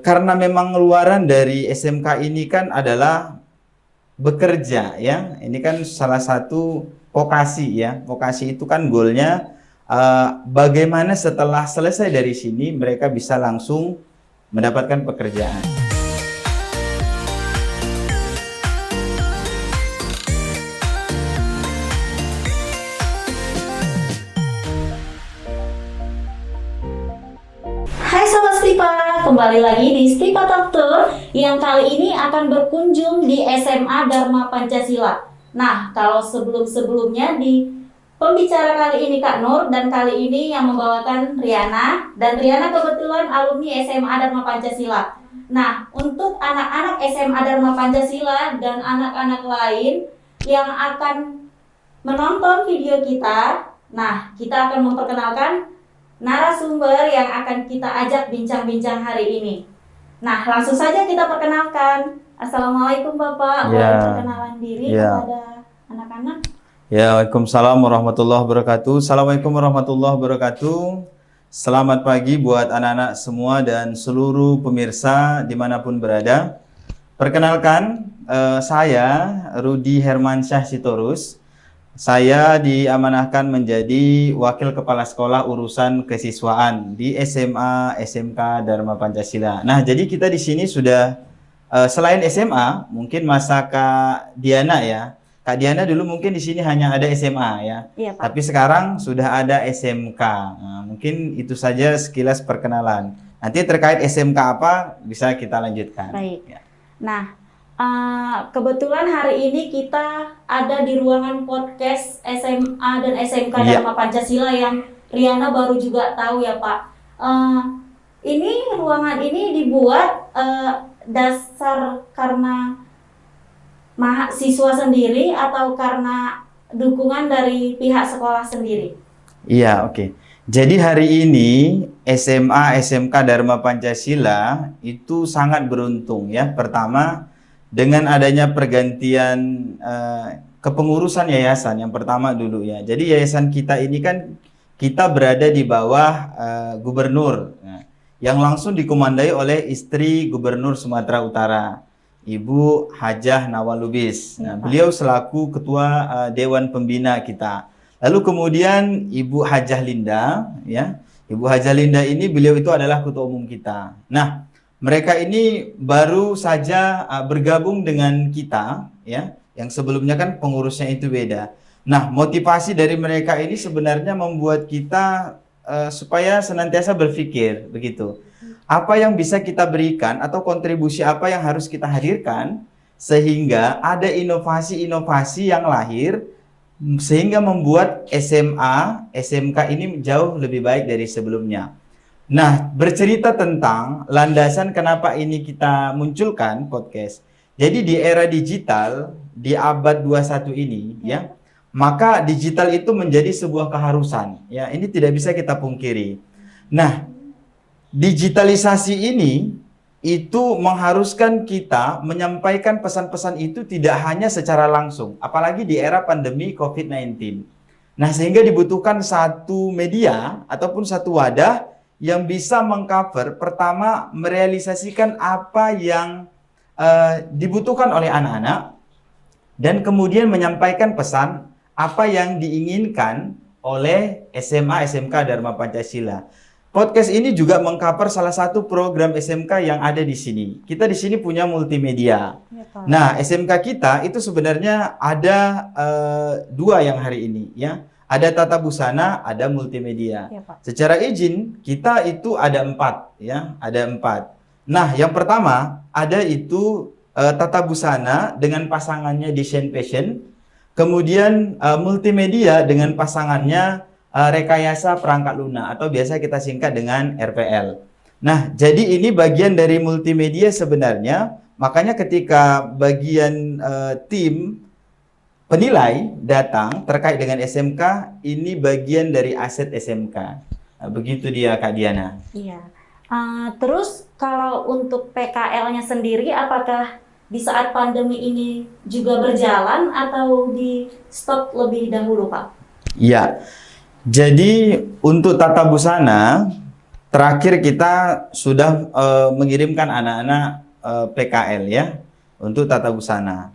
Karena memang ngeluaran dari SMK ini kan adalah bekerja ya. Ini kan salah satu vokasi ya. Vokasi itu kan goalnya bagaimana setelah selesai dari sini mereka bisa langsung mendapatkan pekerjaan. Hai Sobat Stipa, kembali lagi di Stipa Talk Tour yang kali ini akan berkunjung di SMA Dharma Pancasila. Nah, kalau sebelum-sebelumnya di pembicara kali ini Kak Nur, dan kali ini yang membawakan Riana, dan Riana kebetulan alumni SMA Dharma Pancasila. Nah, untuk anak-anak SMA Dharma Pancasila dan anak-anak lain yang akan menonton video kita, nah kita akan memperkenalkan narasumber yang akan kita ajak bincang-bincang hari ini. Nah, langsung saja kita perkenalkan. Assalamualaikum Bapak, boleh perkenalan diri kepada anak-anak? Ya, Waalaikumsalam warahmatullahi wabarakatuh. Assalamualaikum warahmatullahi wabarakatuh. Selamat pagi buat anak-anak semua dan seluruh pemirsa dimanapun berada. Perkenalkan, saya Rudi Hermansyah Sitorus. Saya diamanahkan menjadi Wakil Kepala Sekolah Urusan Kesiswaan di SMA SMK Dharma Pancasila. Nah, jadi kita di sini sudah selain SMA, mungkin masa Kak Diana ya. Kak Diana dulu mungkin di sini hanya ada SMA ya. Iya, Pak. Tapi sekarang sudah ada SMK. Nah, mungkin itu saja sekilas perkenalan. Nanti terkait SMK apa bisa kita lanjutkan. Baik. Ya. Nah, kebetulan hari ini kita ada di ruangan podcast SMA dan SMK Dharma Pancasila yang Riana baru juga tahu ya Pak. Ini ruangan ini dibuat dasar karena mahasiswa sendiri atau karena dukungan dari pihak sekolah sendiri? Iya, oke. Jadi hari ini SMA SMK Dharma Pancasila itu sangat beruntung ya. Pertama, dengan adanya pergantian kepengurusan yayasan yang pertama dulu ya. Jadi yayasan kita ini kan kita berada di bawah gubernur yang langsung dikomandai oleh istri Gubernur Sumatera Utara, Ibu Hajah Nawalubis. Nah, beliau selaku ketua Dewan Pembina kita. Lalu kemudian Ibu Hajah Linda ya. Ibu Hajah Linda ini beliau itu adalah ketua umum kita. Nah, mereka ini baru saja bergabung dengan kita ya, yang sebelumnya kan pengurusnya itu beda. Nah, motivasi dari mereka ini sebenarnya membuat kita supaya senantiasa berpikir begitu. Apa yang bisa kita berikan atau kontribusi apa yang harus kita hadirkan sehingga ada inovasi-inovasi yang lahir sehingga membuat SMA, SMK ini jauh lebih baik dari sebelumnya. Nah, bercerita tentang landasan kenapa ini kita munculkan podcast. Jadi di era digital, di abad 21 ini ya, maka digital itu menjadi sebuah keharusan. Ya, ini tidak bisa kita pungkiri. Nah, digitalisasi ini itu mengharuskan kita menyampaikan pesan-pesan itu tidak hanya secara langsung, apalagi di era pandemi COVID-19. Nah, sehingga dibutuhkan satu media ataupun satu wadah yang bisa mengcover, pertama merealisasikan apa yang dibutuhkan oleh anak-anak dan kemudian menyampaikan pesan apa yang diinginkan oleh SMA SMK Dharma Pancasila. Podcast ini juga mengcover salah satu program SMK yang ada di sini. Kita di sini punya multimedia. Nah, SMK kita itu sebenarnya ada dua yang hari ini ya. Ada tata busana, ada multimedia. Ya, Pak. Secara izin kita itu ada 4 ya, ada 4. Nah, yang pertama ada itu tata busana dengan pasangannya Desain Fashion, kemudian multimedia dengan pasangannya rekayasa perangkat lunak atau biasa kita singkat dengan RPL. Nah, jadi ini bagian dari multimedia sebenarnya. Makanya ketika bagian tim penilai datang terkait dengan SMK, ini bagian dari aset SMK. Nah, begitu dia Kak Diana. Iya. Terus kalau untuk PKL-nya sendiri, apakah di saat pandemi ini juga berjalan atau di stop lebih dahulu, Pak? Iya. Jadi untuk tata busana terakhir kita sudah mengirimkan anak-anak PKL ya untuk tata busana.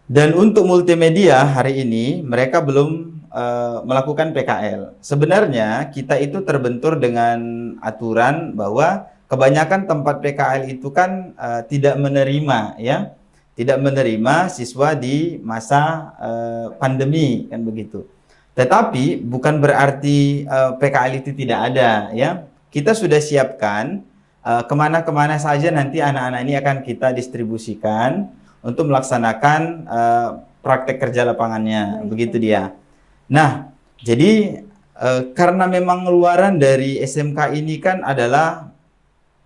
Dan untuk multimedia hari ini mereka belum melakukan PKL. Sebenarnya kita itu terbentur dengan aturan bahwa kebanyakan tempat PKL itu kan tidak menerima ya, tidak menerima siswa di masa pandemi kan begitu. Tetapi bukan berarti PKL itu tidak ada ya. Kita sudah siapkan kemana-kemana saja nanti anak-anak ini akan kita distribusikan untuk melaksanakan praktek kerja lapangannya. Baik, Begitu dia. Nah, jadi karena memang ngeluaran dari SMK ini kan adalah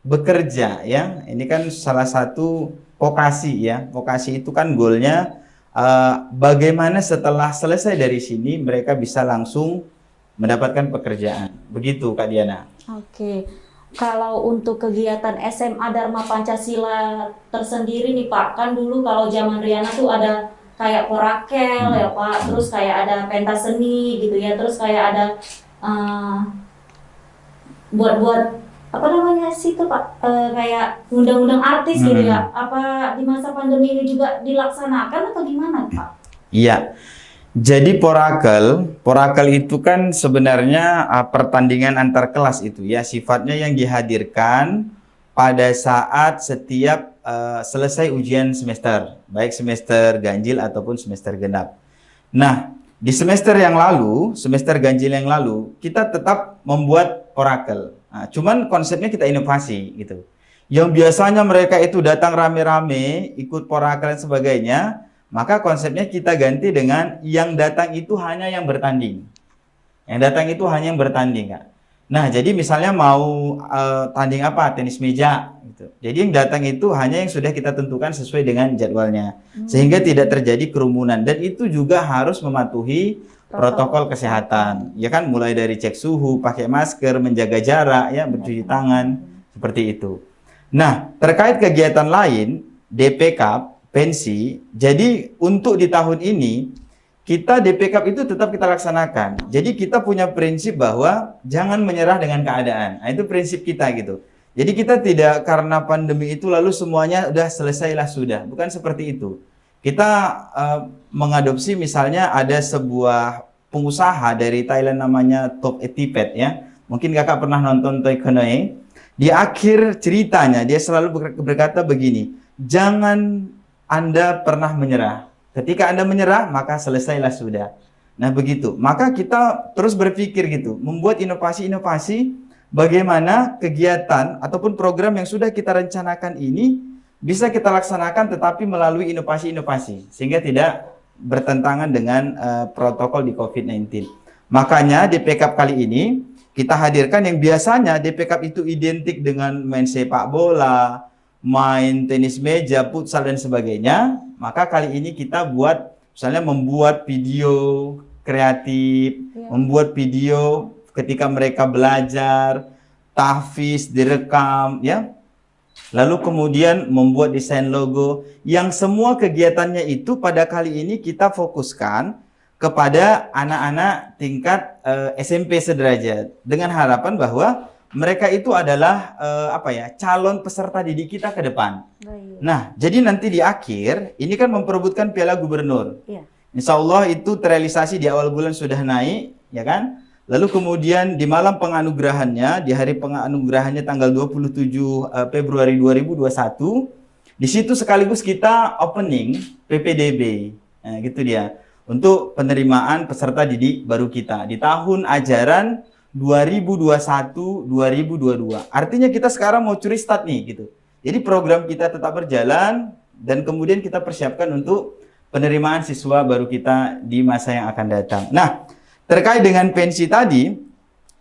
bekerja ya. Ini kan salah satu vokasi ya. Vokasi itu kan goalnya bagaimana setelah selesai dari sini mereka bisa langsung mendapatkan pekerjaan. Begitu Kak Diana. Oke. Kalau untuk kegiatan SMA Dharma Pancasila tersendiri nih Pak, kan dulu kalau zaman Riana tuh ada kayak Korakel ya Pak, terus kayak ada pentas seni gitu ya, terus kayak ada buat-buat apa namanya sih itu Pak, kayak undang-undang artis gitu ya. Apa di masa pandemi ini juga dilaksanakan atau gimana Pak? Iya. Jadi Porakel itu kan sebenarnya pertandingan antar kelas itu ya, sifatnya yang dihadirkan pada saat setiap selesai ujian semester, baik semester ganjil ataupun semester genap. Nah, di semester yang lalu, semester ganjil yang lalu, kita tetap membuat Porakel. Nah, cuman konsepnya kita inovasi gitu. Yang biasanya mereka itu datang rame-rame, ikut Porakel dan sebagainya, maka konsepnya kita ganti dengan yang datang itu hanya yang bertanding. Yang datang itu hanya yang bertanding, Kak. Nah, jadi misalnya mau tanding apa? Tenis meja gitu. Jadi yang datang itu hanya yang sudah kita tentukan sesuai dengan jadwalnya. Sehingga tidak terjadi kerumunan dan itu juga harus mematuhi protokol kesehatan. Ya kan, mulai dari cek suhu, pakai masker, menjaga jarak ya, bercuci tangan, seperti itu. Nah, terkait kegiatan lain, DPK pensi. Jadi untuk di tahun ini kita DPK itu tetap kita laksanakan. Jadi kita punya prinsip bahwa jangan menyerah dengan keadaan. Nah, itu prinsip kita gitu. Jadi kita tidak karena pandemi itu lalu semuanya udah selesailah sudah. Bukan seperti itu. Kita mengadopsi misalnya ada sebuah pengusaha dari Thailand namanya Top Etipet ya. Mungkin kakak pernah nonton Toy Konoe. Di akhir ceritanya dia selalu berkata begini, jangan Anda pernah menyerah. Ketika Anda menyerah, maka selesailah sudah. Nah, begitu. Maka kita terus berpikir gitu, membuat inovasi-inovasi bagaimana kegiatan ataupun program yang sudah kita rencanakan ini bisa kita laksanakan tetapi melalui inovasi-inovasi sehingga tidak bertentangan dengan protokol di COVID-19. Makanya DPK kali ini kita hadirkan yang biasanya DPK itu identik dengan main sepak bola, main tenis meja, futsal dan sebagainya, maka kali ini kita buat misalnya membuat video kreatif, membuat video ketika mereka belajar, tahfiz direkam ya. Lalu kemudian membuat desain logo yang semua kegiatannya itu pada kali ini kita fokuskan kepada anak-anak tingkat SMP sederajat dengan harapan bahwa mereka itu adalah calon peserta didik kita ke depan. Baik. Nah, jadi nanti di akhir ini kan memperebutkan Piala Gubernur. Iya. Insya Allah itu terrealisasi di awal bulan sudah naik, ya kan? Lalu kemudian di malam penganugerahannya, di hari penganugerahannya tanggal 27 Februari 2021, di situ sekaligus kita opening PPDB, nah, gitu dia, untuk penerimaan peserta didik baru kita di tahun ajaran 2021-2022. Artinya kita sekarang mau curi start nih gitu. Jadi program kita tetap berjalan dan kemudian kita persiapkan untuk penerimaan siswa baru kita di masa yang akan datang. Nah, terkait dengan pensi tadi,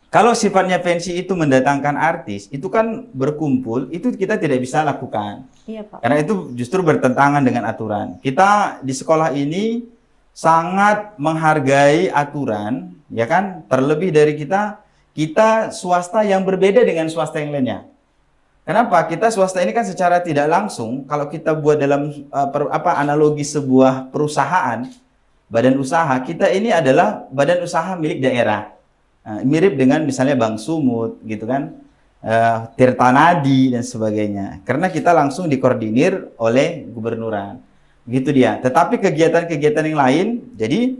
kalau sifatnya pensi itu mendatangkan artis, itu kan berkumpul, itu kita tidak bisa lakukan. Iya, Pak. Karena itu justru bertentangan dengan aturan. Kita di sekolah ini sangat menghargai aturan, ya kan? Terlebih dari kita swasta yang berbeda dengan swasta yang lainnya. Kenapa? Kita swasta ini kan secara tidak langsung, kalau kita buat dalam analogi sebuah perusahaan, badan usaha, kita ini adalah badan usaha milik daerah. Nah, mirip dengan misalnya Bank Sumut, gitu kan? Tirta Nadi dan sebagainya. Karena kita langsung dikoordinir oleh gubernuran. Gitu dia. Tetapi kegiatan-kegiatan yang lain, jadi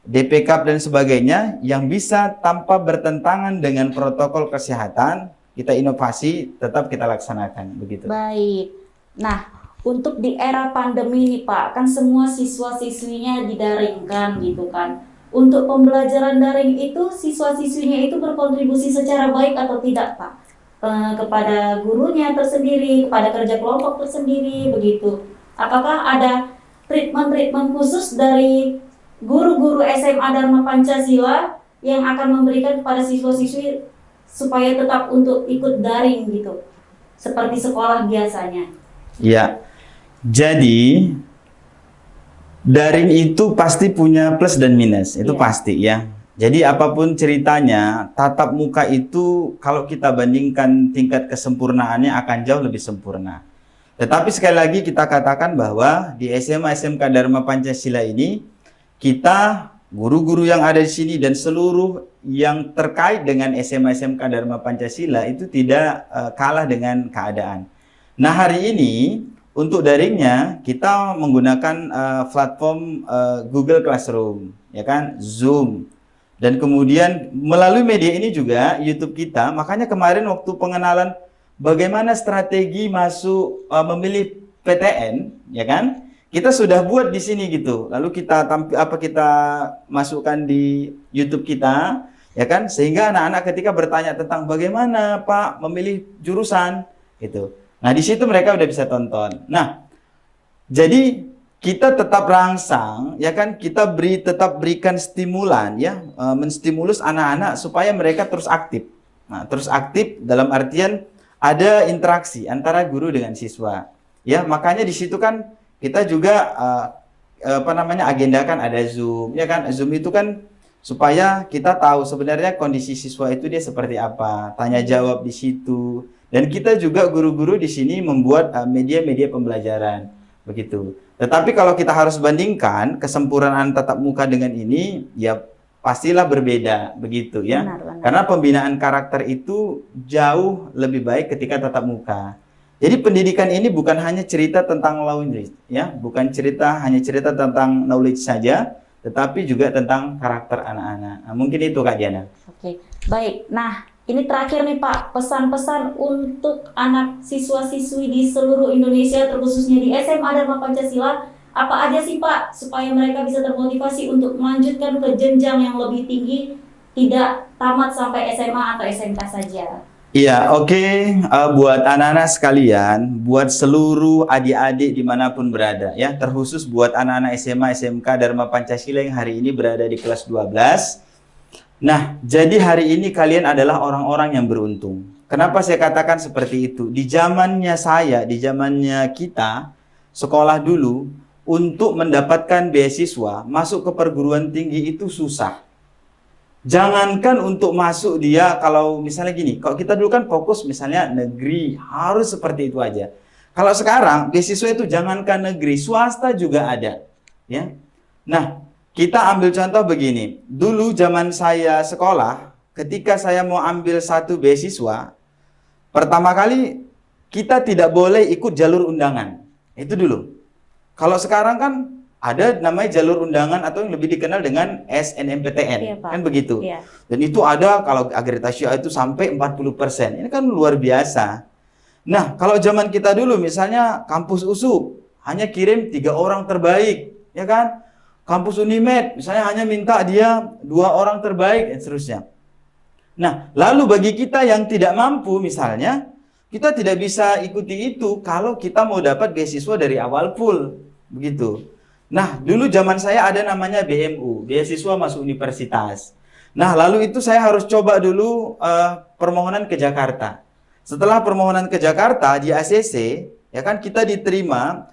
DPK dan sebagainya yang bisa tanpa bertentangan dengan protokol kesehatan, kita inovasi tetap kita laksanakan begitu. Baik. Nah, untuk di era pandemi nih Pak, kan semua siswa-siswinya didaringkan gitu kan. Untuk pembelajaran daring itu siswa-siswinya itu berkontribusi secara baik atau tidak Pak? Kepada gurunya tersendiri, kepada kerja kelompok tersendiri begitu. Apakah ada treatment-treatment khusus dari guru-guru SMA Dharma Pancasila yang akan memberikan kepada siswa-siswi supaya tetap untuk ikut daring gitu, seperti sekolah biasanya? Ya, jadi daring itu pasti punya plus dan minus, itu Iya. pasti ya. Jadi apapun ceritanya, tatap muka itu kalau kita bandingkan tingkat kesempurnaannya akan jauh lebih sempurna. Tetapi sekali lagi kita katakan bahwa di SMA SMK Dharma Pancasila ini, kita guru-guru yang ada di sini dan seluruh yang terkait dengan SMA SMK Dharma Pancasila itu tidak kalah dengan keadaan. Nah, hari ini untuk daringnya kita menggunakan platform Google Classroom, ya kan, Zoom. Dan kemudian melalui media ini juga YouTube kita, makanya kemarin waktu pengenalan bagaimana strategi masuk memilih PTN, ya kan? Kita sudah buat di sini gitu. Lalu kita kita masukkan di YouTube kita, ya kan? Sehingga anak-anak ketika bertanya tentang bagaimana Pak memilih jurusan gitu. Nah, di situ mereka udah bisa tonton. Nah, jadi kita tetap rangsang, ya kan? Kita tetap berikan stimulan, ya, menstimulus anak-anak supaya mereka terus aktif. Nah, terus aktif dalam artian ada interaksi antara guru dengan siswa. Ya, makanya di situ kan kita juga agendakan ada Zoom, ya kan? Zoom itu kan supaya kita tahu sebenarnya kondisi siswa itu dia seperti apa, tanya jawab di situ. Dan kita juga guru-guru di sini membuat media-media pembelajaran, begitu. Tetapi kalau kita harus bandingkan kesempurnaan tatap muka dengan ini, ya pastilah berbeda, begitu ya. Benar. Karena pembinaan karakter itu jauh lebih baik ketika tatap muka. Jadi pendidikan ini bukan hanya cerita tentang knowledge, ya, bukan hanya cerita tentang knowledge saja, tetapi juga tentang karakter anak-anak. Nah, mungkin itu Kak Diana. Oke, baik. Nah, ini terakhir nih Pak, pesan-pesan untuk anak siswa-siswi di seluruh Indonesia, terkhususnya di SMA Dharma Pancasila, apa aja sih Pak, supaya mereka bisa termotivasi untuk melanjutkan ke jenjang yang lebih tinggi, tidak tamat sampai SMA atau SMK saja? Iya, oke. Buat anak-anak sekalian, buat seluruh adik-adik dimanapun berada, ya, terkhusus buat anak-anak SMA, SMK Dharma Pancasila yang hari ini berada di kelas 12. Nah, jadi hari ini kalian adalah orang-orang yang beruntung. Kenapa saya katakan seperti itu? Di zamannya saya, di zamannya kita, sekolah dulu, untuk mendapatkan beasiswa, masuk ke perguruan tinggi itu susah. Jangankan untuk masuk dia, kalau misalnya gini, kalau kita dulu kan fokus misalnya negeri, harus seperti itu aja. Kalau sekarang, beasiswa itu jangankan negeri, swasta juga ada. Ya. Nah, kita ambil contoh begini. Dulu zaman saya sekolah, ketika saya mau ambil satu beasiswa, pertama kali kita tidak boleh ikut jalur undangan. Itu dulu. Kalau sekarang kan ada namanya jalur undangan atau yang lebih dikenal dengan SNMPTN. Iya, Pak. Kan begitu. Iya. Dan itu ada kalau akreditasi itu sampai 40%. Ini kan luar biasa. Nah, kalau zaman kita dulu misalnya kampus USU hanya kirim 3 orang terbaik, ya kan? Kampus Unimed misalnya hanya minta dia 2 orang terbaik dan seterusnya. Nah, lalu bagi kita yang tidak mampu misalnya, kita tidak bisa ikuti itu kalau kita mau dapat beasiswa dari awal full, begitu. Nah, dulu zaman saya ada namanya BMU, beasiswa masuk universitas. Nah, lalu itu saya harus coba dulu permohonan ke Jakarta. Setelah permohonan ke Jakarta di ACC, ya kan kita diterima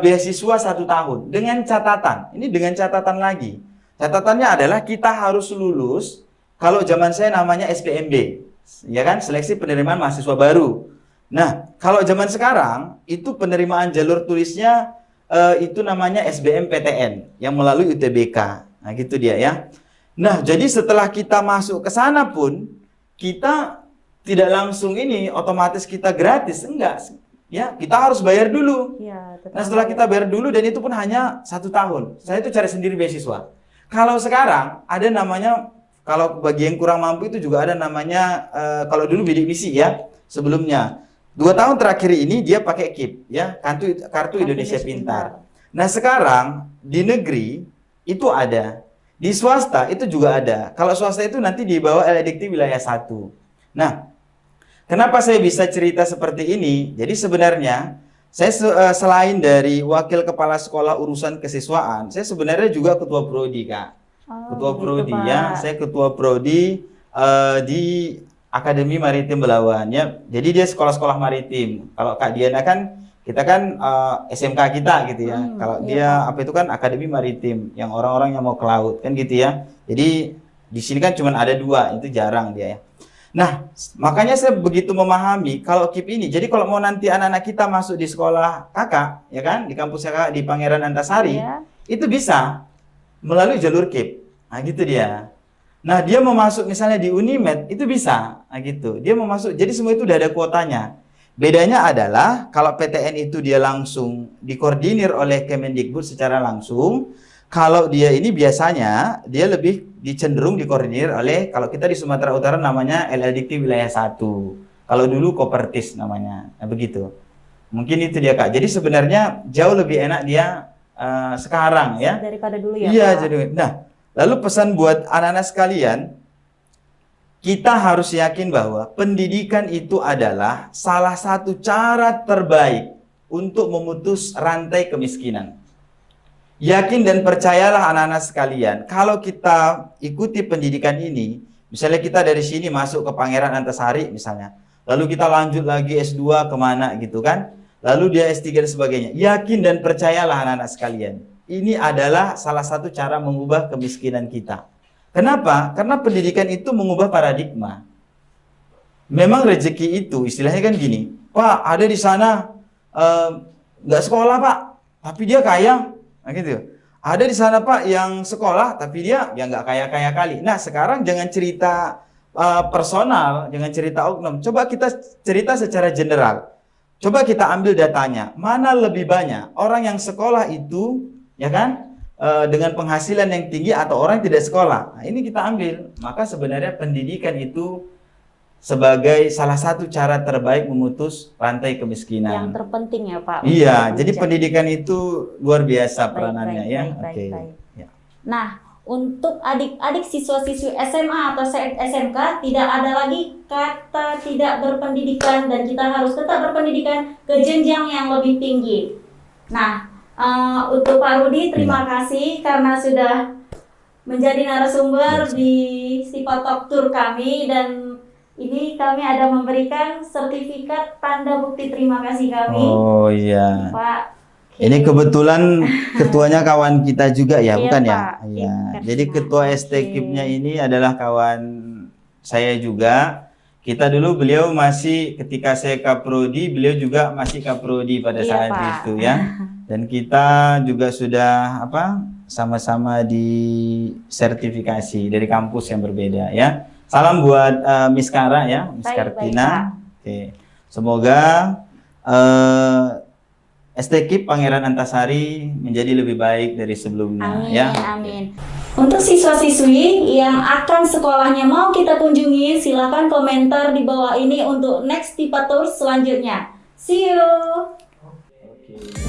beasiswa 1 tahun dengan catatan. Ini dengan catatan lagi. Catatannya adalah kita harus lulus. Kalau zaman saya namanya SPMB, ya kan, seleksi penerimaan mahasiswa baru. Nah, kalau zaman sekarang itu penerimaan jalur tulisnya itu namanya SBMPTN yang melalui UTBK. Nah, gitu dia ya. Nah, jadi setelah kita masuk ke sana pun kita tidak langsung ini otomatis kita gratis, enggak. Ya, kita harus bayar dulu. Ya, Nah, setelah kita bayar dulu dan itu pun hanya 1 tahun. Saya itu cari sendiri beasiswa. Kalau sekarang ada namanya, kalau bagi yang kurang mampu itu juga ada namanya, kalau dulu bidik misi ya, sebelumnya 2 tahun terakhir ini dia pakai KIP ya, kartu Indonesia Pintar. Nah, sekarang di negeri itu ada, di swasta itu juga ada. Kalau swasta itu nanti di bawah LDKT wilayah 1. Nah, kenapa saya bisa cerita seperti ini? Jadi sebenarnya saya selain dari wakil kepala sekolah urusan kesiswaan, saya sebenarnya juga ketua prodi, Kak. Ketua prodi ya, saya ketua prodi di Akademi Maritim Belawan ya. Jadi dia sekolah-sekolah maritim. Kalau Kak Diana kan kita kan SMK kita gitu ya. Kalau dia apa itu kan Akademi Maritim yang orang-orang yang mau ke laut kan gitu ya. Jadi di sini kan cuma ada 2, itu jarang dia ya. Nah, makanya saya begitu memahami kalau KIP ini. Jadi kalau mau nanti anak-anak kita masuk di sekolah kakak, ya kan, di kampus kakak di Pangeran Antasari, itu bisa melalui jalur KIP. Nah, gitu dia. Nah, dia mau masuk misalnya di Unimed, itu bisa. Nah, gitu. Dia mau masuk. Jadi semua itu udah ada kuotanya. Bedanya adalah kalau PTN itu dia langsung dikoordinir oleh Kemendikbud secara langsung. Kalau dia ini biasanya dia lebih dicenderung dikoordinir oleh, kalau kita di Sumatera Utara namanya LLDT wilayah 1. Kalau dulu Kopertis namanya. Nah, begitu. Mungkin itu dia, Kak. Jadi sebenarnya jauh lebih enak dia sekarang ya. Daripada dulu ya, Iya, Pak. jadi. Nah, lalu pesan buat anak-anak sekalian, kita harus yakin bahwa pendidikan itu adalah salah satu cara terbaik untuk memutus rantai kemiskinan. Yakin dan percayalah anak-anak sekalian, kalau kita ikuti pendidikan ini, misalnya kita dari sini masuk ke Pangeran Antasari misalnya, lalu kita lanjut lagi S2 kemana gitu kan, lalu dia S3 dan sebagainya. Yakin dan percayalah anak-anak sekalian, ini adalah salah satu cara mengubah kemiskinan kita. Kenapa? Karena pendidikan itu mengubah paradigma. Memang rezeki itu, istilahnya kan gini, Pak, ada di sana nggak sekolah Pak, tapi dia kaya. Nah, gitu. Ada di sana Pak yang sekolah tapi dia ya nggak kaya-kaya kali. Nah, sekarang jangan cerita personal, jangan cerita oknum. Coba kita cerita secara general. Coba kita ambil datanya. Mana lebih banyak orang yang sekolah itu, ya kan, dengan penghasilan yang tinggi atau orang yang tidak sekolah. Nah, ini kita ambil. Maka sebenarnya pendidikan itu sebagai salah satu cara terbaik memutus rantai kemiskinan. Yang terpenting ya, Pak. Iya, jadi pendidikan itu luar biasa peranannya ya. Oke. Ya. Nah, untuk adik-adik siswa-siswi SMA atau SMK tidak ada lagi kata tidak berpendidikan dan kita harus tetap berpendidikan ke jenjang yang lebih tinggi. Nah, untuk Pak Rudi terima kasih karena sudah menjadi narasumber di Stipa Talk Tour kami, dan ini kami ada memberikan sertifikat tanda bukti terima kasih kami. Oh iya. Pak. Ini kebetulan ketuanya kawan kita juga ya, Iya, bukan ya? Pak. Iya. Jadi ketua STKIP-nya ini adalah kawan saya juga. Kita dulu beliau masih ketika saya Kaprodi, beliau juga masih Kaprodi pada saat Pak. itu ya. Dan kita juga sudah sama-sama di sertifikasi dari kampus yang berbeda ya. Salam buat Miss Kara ya, Miss Kartina. Oke. Semoga STKIP Pangeran Antasari menjadi lebih baik dari sebelumnya. Amin, ya. amin. Untuk siswa-siswi yang akan sekolahnya mau kita kunjungi, silakan komentar di bawah ini untuk next Stipa Tour selanjutnya. See you. Oke.